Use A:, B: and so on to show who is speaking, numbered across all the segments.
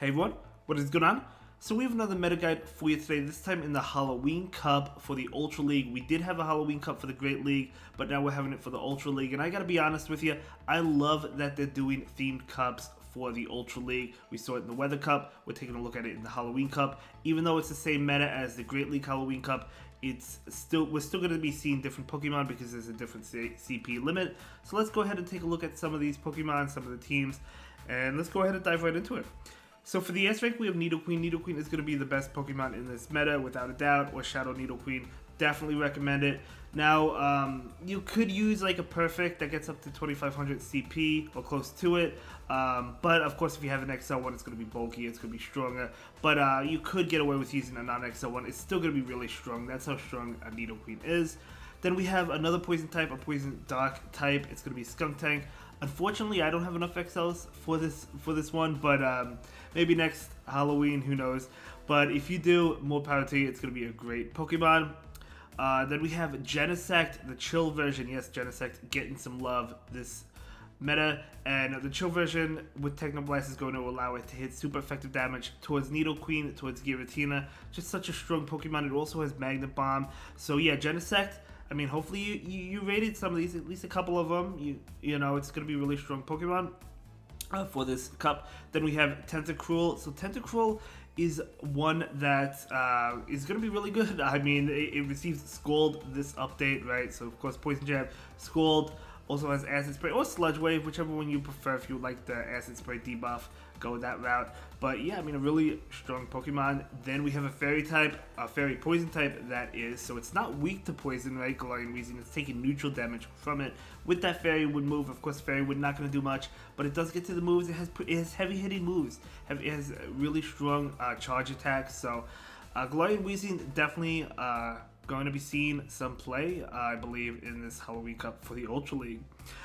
A: Hey everyone, what is going on? So we have another meta guide for you today, this time in the Halloween Cup for the Ultra League. We did have a Halloween Cup for the Great League, but now we're having it for the Ultra League. And I gotta be honest with you, I love that they're doing themed cups for the Ultra League. We saw it in the Weather Cup, we're taking a look at it in the Halloween Cup. Even though it's the same meta as the Great League Halloween Cup, we're still going to be seeing different Pokemon because there's a different CP limit. So let's go ahead and take a look at some of these Pokemon, some of the teams, and let's go ahead and dive right into it. So for the S rank, we have Nidoqueen. Nidoqueen is going to be the best Pokemon in this meta, without a doubt, or Shadow Nidoqueen. Definitely recommend it. Now, you could use like a Perfect that gets up to 2500 CP, or close to it. But of course, if you have an XL one, it's going to be bulky, it's going to be stronger. But you could get away with using a non-XL one. It's still going to be really strong. That's how strong a Nidoqueen is. Then we have another Poison type, a Poison Dark type. It's going to be Skuntank. Unfortunately, I don't have enough XLs for this one, but maybe next Halloween, who knows. But if you do, more power to you. It's going to be a great Pokemon. Then we have Genesect, the chill version. Yes, Genesect getting some love this meta. And the chill version with Technoblast is going to allow it to hit super effective damage towards Nidoqueen, towards Giratina. Just such a strong Pokemon. It also has Magnet Bomb. So yeah, Genesect. I mean, hopefully you rated some of these, at least a couple of them. You know, it's going to be really strong Pokemon for this cup. Then we have Tentacruel. So Tentacruel is one that is going to be really good. I mean, it received Scald this update, right? So, of course, Poison Jab, Scald, also has Acid Spray or Sludge Wave, whichever one you prefer. If you like the Acid Spray debuff, go that route. But yeah, I mean, a really strong Pokemon. Then we have a Fairy type, a Fairy Poison type that is. So it's not weak to Poison, right? Galarian Weezing, it's taking neutral damage from it. With that Fairy Wood move, of course, Fairy Wood not going to do much, but it does get to the moves. It has heavy hitting moves. It has really strong charge attacks. So Galarian Weezing definitely going to be seeing some play, I believe, in this Halloween Cup for the Ultra League.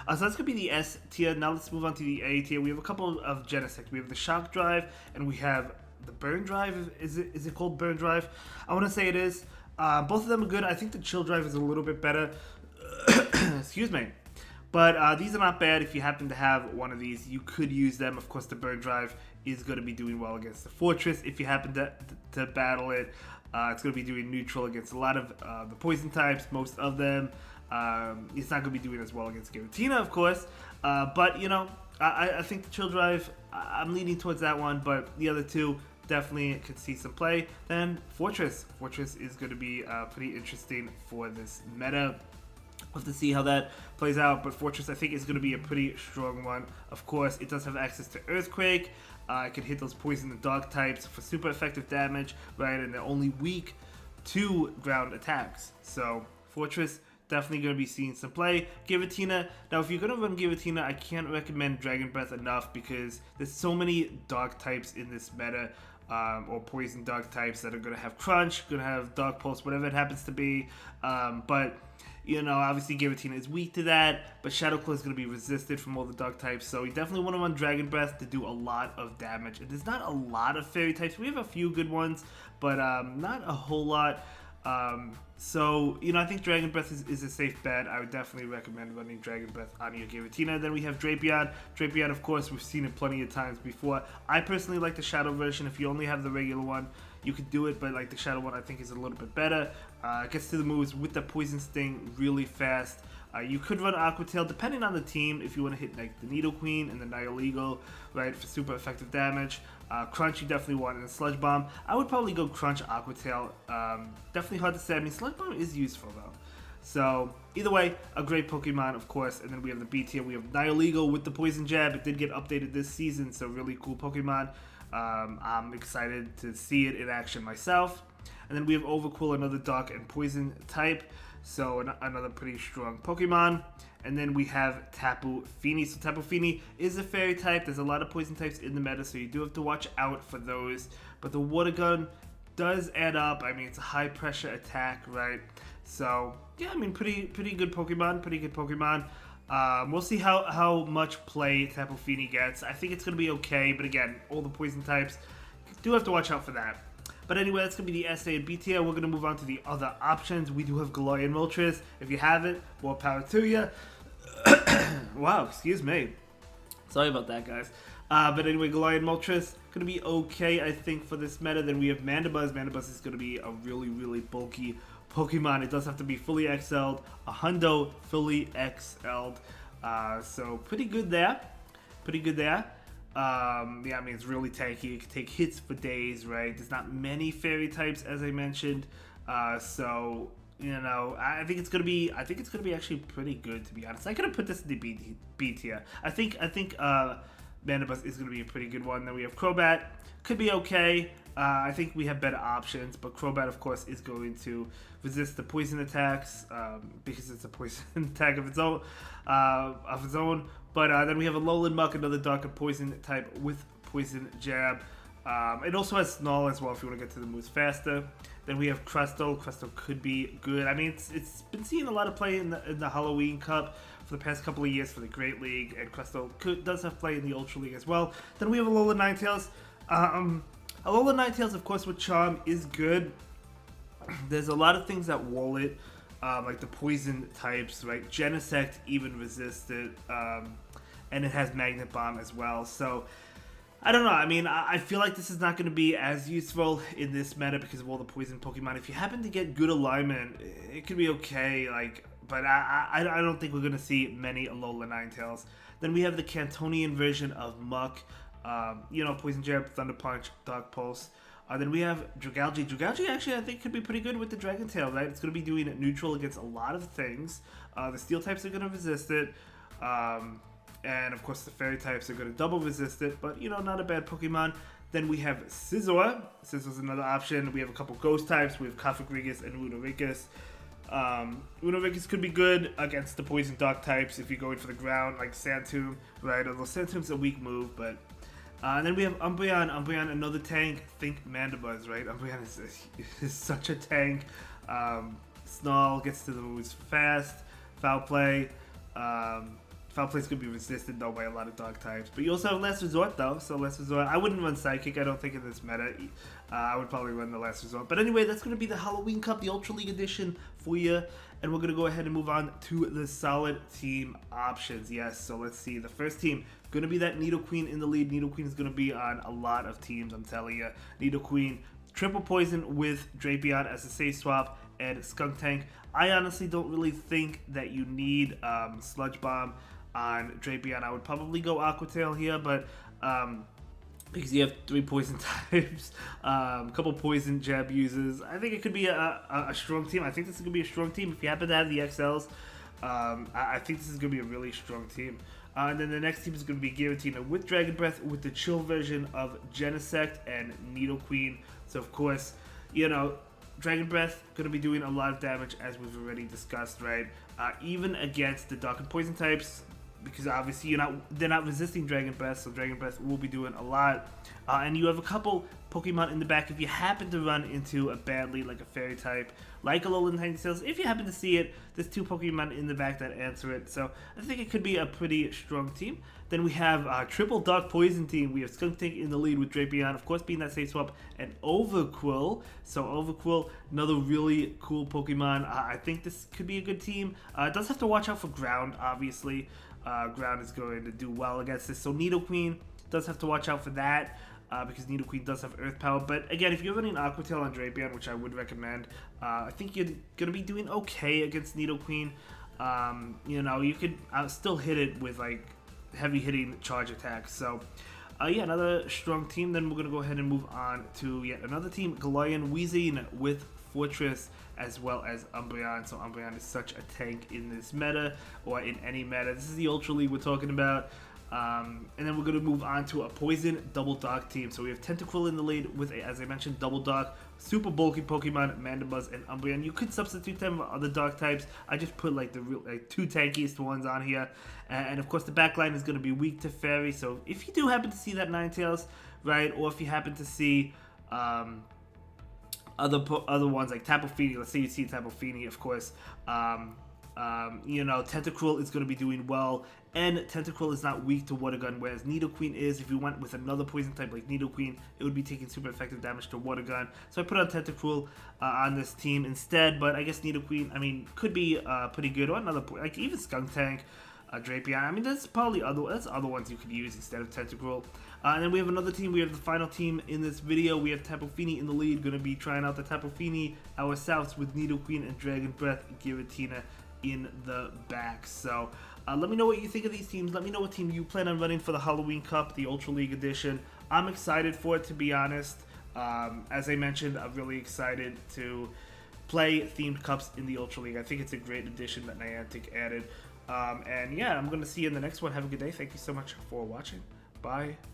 A: So that's going to be the S tier. Now let's move on to the A tier. We have a couple of Genesect. We have the Shock Drive, and we have the Burn Drive. Is it called Burn Drive? I want to say it is. Both of them are good. I think the Chill Drive is a little bit better. Excuse me. But these are not bad. If you happen to have one of these, you could use them. Of course, the Burn Drive is going to be doing well against the Fortress. If you happen to battle it, it's going to be doing neutral against a lot of the poison types, most of them. It's not going to be doing as well against Giratina, of course. But, you know, I think the Chill Drive, I'm leaning towards that one. But the other two definitely could see some play. Then Fortress. Fortress is going to be pretty interesting for this meta. We'll have to see how that plays out, but Fortress, I think, is going to be a pretty strong one. Of course, it does have access to Earthquake. It can hit those Poison and Dark types for super effective damage, right? And they're only weak to ground attacks. So, Fortress, definitely going to be seeing some play. Giratina, now if you're going to run Giratina, I can't recommend Dragon Breath enough because there's so many Dark types in this meta. Or Poison Dark types that are going to have Crunch, going to have Dark Pulse, whatever it happens to be. But, you know, obviously Giratina is weak to that, but Shadow Claw is going to be resisted from all the Dark types, so you definitely want to run Dragon Breath to do a lot of damage. And there's not a lot of Fairy types. We have a few good ones, but not a whole lot. So, you know, I think Dragon Breath is a safe bet. I would definitely recommend running Dragon Breath on your Giratina. Then we have Drapion. Drapion, of course, we've seen it plenty of times before. I personally like the Shadow version. If you only have the regular one, you could do it, but like the Shadow one, I think is a little bit better. It gets to the moves with the Poison Sting really fast. You could run Aqua Tail, depending on the team, if you want to hit like the Nidoqueen and the Nihilego, right, for super effective damage. Crunch, you definitely want, and Sludge Bomb. I would probably go Crunch, Aqua Tail. Definitely hard to say. I mean, Sludge Bomb is useful, though. So, either way, a great Pokemon, of course. And then we have the B tier. We have Nihilego with the Poison Jab. It did get updated this season, so really cool Pokemon. I'm excited to see it in action myself. And then we have Overcool, another Dark and Poison type. So another pretty strong Pokemon. And then we have Tapu Fini. So Tapu Fini is a Fairy type. There's a lot of Poison types in the meta, so you do have to watch out for those. But the Water Gun does add up. I mean, it's a high pressure attack, right? So yeah, I mean, pretty good Pokemon. Pretty good Pokemon. We'll see how much play Tapu Fini gets. I think it's going to be okay. But again, all the Poison types, do have to watch out for that. But anyway, that's going to be the SA and B tier. We're going to move on to the other options. We do have Galarian Moltres. If you have it, more power to you. Wow, excuse me. Sorry about that, guys. But anyway, Goliath Moltres going to be okay, I think, for this meta. Then we have Mandibuzz. Mandibuzz is going to be a really, really bulky Pokemon. It does have to be fully XL'd, a hundo fully XL'd. So pretty good there. Pretty good there. Yeah, I mean, it's really tanky. It can take hits for days, right? There's not many fairy types, as I mentioned. So, you know, I think it's gonna be actually pretty good, to be honest. I could have put this in the B tier. I think Mandibuzz is gonna be a pretty good one. Then we have Crobat, could be okay. I think we have better options, but Crobat, of course, is going to resist the poison attacks because it's a poison attack of its own. But then we have a Alolan Muck, another darker poison type with Poison Jab. It also has Snarl as well if you want to get to the moves faster. Then we have Crustle. Crustle could be good. I mean, it's been seeing a lot of play in the Halloween Cup for the past couple of years for the Great League, and Crustle does have play in the Ultra League as well. Then we have Alolan Ninetales. Alolan Ninetales, of course, with Charm is good. There's a lot of things that wall it, like the poison types, right? Genesect even resists it, and it has Magnet Bomb as well. So I don't know. I mean, I feel like this is not going to be as useful in this meta because of all the poison Pokemon. If you happen to get good alignment, it could be okay. Like, but I don't think we're going to see many Alolan Ninetales. Then we have the Cantonian version of Muck. You know, Poison Jab, Thunder Punch, Dark Pulse. Then we have Dragalge. Dragalge actually I think could be pretty good with the Dragon Tail, right? It's going to be doing neutral against a lot of things. The Steel types are going to resist it. And of course the Fairy types are going to double resist it, but you know, not a bad Pokemon. Then we have Scizor. Scizor's another option. We have a couple Ghost types. We have Cofagrigus and Runerigus. Runerigus could be good against the Poison Dark types if you're going for the ground, like Sandtomb, right? Although Sandtomb's a weak move, but... and then we have Umbreon. Umbreon, another tank. Think Mandibuzz, right? Umbreon is such a tank. Snarl gets to the moves fast. Foul Play. Foul Play's going to be resisted, though, by a lot of Dark types. But you also have Last Resort, though. So Last Resort, I wouldn't run Psychic, I don't think, in this meta. I would probably run the Last Resort. But anyway, that's going to be the Halloween Cup, the Ultra League Edition for you. And we're going to go ahead and move on to the solid team options. Yes, so let's see. The first team, going to be that Nidoqueen in the lead. Nidoqueen is going to be on a lot of teams, I'm telling you. Nidoqueen, triple poison with Drapion as a safe swap, and Skuntank. I honestly don't really think that you need Sludge Bomb on Drapion. I would probably go Aqua Tail here, but because you have 3 poison types, a couple poison jab users, I think it could be a strong team. I think this is going to be a strong team. If you happen to have the XLs, I think this is going to be a really strong team. And then the next team is going to be Giratina with Dragon Breath with the chill version of Genesect and Nidoqueen. So of course, you know, Dragon Breath going to be doing a lot of damage as we've already discussed, right? Even against the Dark and Poison types, because obviously they're not resisting Dragon Breath, so Dragon Breath will be doing a lot. And you have a couple Pokemon in the back if you happen to run into a bad lead like a Fairy type, like Alolan Ninetales. If you happen to see it, there's 2 Pokemon in the back that answer it, so I think it could be a pretty strong team. Then we have a triple Dark Poison team. We have Skuntank in the lead with Drapion, of course being that safe swap, and Overqwil. So Overqwil, another really cool Pokemon. I think this could be a good team. It does have to watch out for ground, obviously. Ground is going to do well against this. So Nidoqueen does have to watch out for that because Nidoqueen does have Earth Power. But again, if you're running Aqua Tail on Drapion, which I would recommend, I think you're going to be doing okay against Nidoqueen. You know, you could still hit it with like heavy hitting charge attacks. So yeah, another strong team. Then we're going to go ahead and move on to yet another team, Galarian Weezing with Fortress, as well as Umbreon. So Umbreon is such a tank in this meta, or in any meta. This is the Ultra League we're talking about. And then we're going to move on to a Poison Double Dark team. So we have Tentacruel in the lead with, as I mentioned, Double Dark, super bulky Pokemon, Mandibuzz and Umbreon. You could substitute them with other Dark types. I just put like the real, 2 tankiest ones on here. And of course the backline is going to be weak to Fairy. So if you do happen to see that Ninetales, right, or if you happen to see other ones like Tapu Fini, let's say you see Tapu Fini, of course, you know, Tentacruel is going to be doing well, and Tentacruel is not weak to Water Gun, whereas Nidoqueen is. If you went with another poison type like Nidoqueen, it would be taking super effective damage to Water Gun. So I put on Tentacruel on this team instead, but I guess Nidoqueen, I mean, could be pretty good, or another, like even Skuntank. Drapion. I mean, there's probably other ones you could use instead of Tentacruel. And then we have another team. We have the final team in this video. We have Tapu Fini in the lead. Going to be trying out the Tapu Fini ourselves with Nidoqueen and Dragon Breath, Giratina in the back. So let me know what you think of these teams. Let me know what team you plan on running for the Halloween Cup, the Ultra League Edition. I'm excited for it, to be honest. As I mentioned, I'm really excited to play themed cups in the Ultra League. I think it's a great addition that Niantic added. And yeah, I'm going to see you in the next one. Have a good day. Thank you so much for watching. Bye.